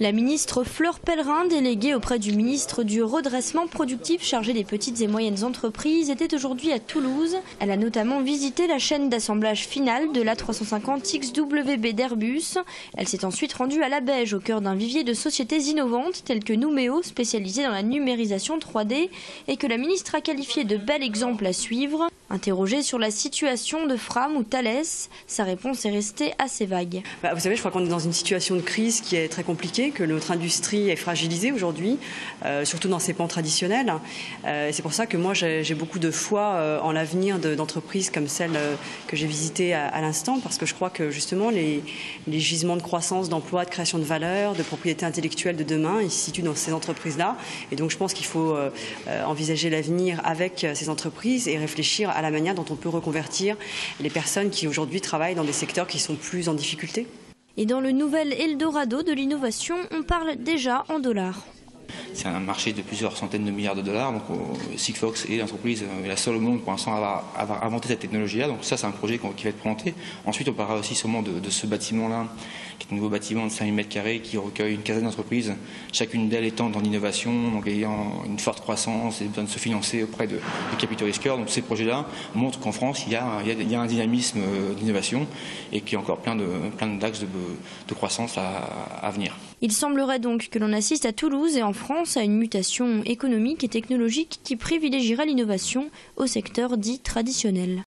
La ministre Fleur Pellerin, déléguée auprès du ministre du Redressement productif chargé des petites et moyennes entreprises, était aujourd'hui à Toulouse. Elle a notamment visité la chaîne d'assemblage finale de l'A350XWB d'Airbus. Elle s'est ensuite rendue à la Beige, au cœur d'un vivier de sociétés innovantes telles que Numéo, spécialisée dans la numérisation 3D, et que la ministre a qualifié de bel exemple à suivre. Interrogée sur la situation de Fram ou Thales, sa réponse est restée assez vague. Vous savez, je crois qu'on est dans une situation de crise qui est très compliquée, que notre industrie est fragilisée aujourd'hui, surtout dans ses pans traditionnels. C'est pour ça que moi j'ai beaucoup de foi en l'avenir d'entreprises comme celle que j'ai visitée à l'instant, parce que je crois que justement les gisements de croissance, d'emploi, de création de valeur, de propriété intellectuelle de demain, ils se situent dans ces entreprises-là. Et donc je pense qu'il faut envisager l'avenir avec ces entreprises et réfléchir à la manière dont on peut reconvertir les personnes qui aujourd'hui travaillent dans des secteurs qui sont plus en difficulté. Et dans le nouvel Eldorado de l'innovation, on parle déjà en dollars. C'est un marché de plusieurs centaines de milliards de dollars. Donc Sigfox est l'entreprise la seule au monde pour l'instant à avoir inventé cette technologie-là. Donc ça, c'est un projet qui va être présenté. Ensuite, on parlera aussi sûrement de ce bâtiment-là, qui est un nouveau bâtiment de 5000 m² qui recueille une quinzaine d'entreprises, chacune d'elles étant dans l'innovation, donc ayant une forte croissance et besoin de se financer auprès de capitaux risqueurs. Donc ces projets-là montrent qu'en France, il y a un dynamisme d'innovation et qu'il y a encore plein d'axes de croissance à venir. Il semblerait donc que l'on assiste à Toulouse et en France à une mutation économique et technologique qui privilégierait l'innovation au secteur dit traditionnel.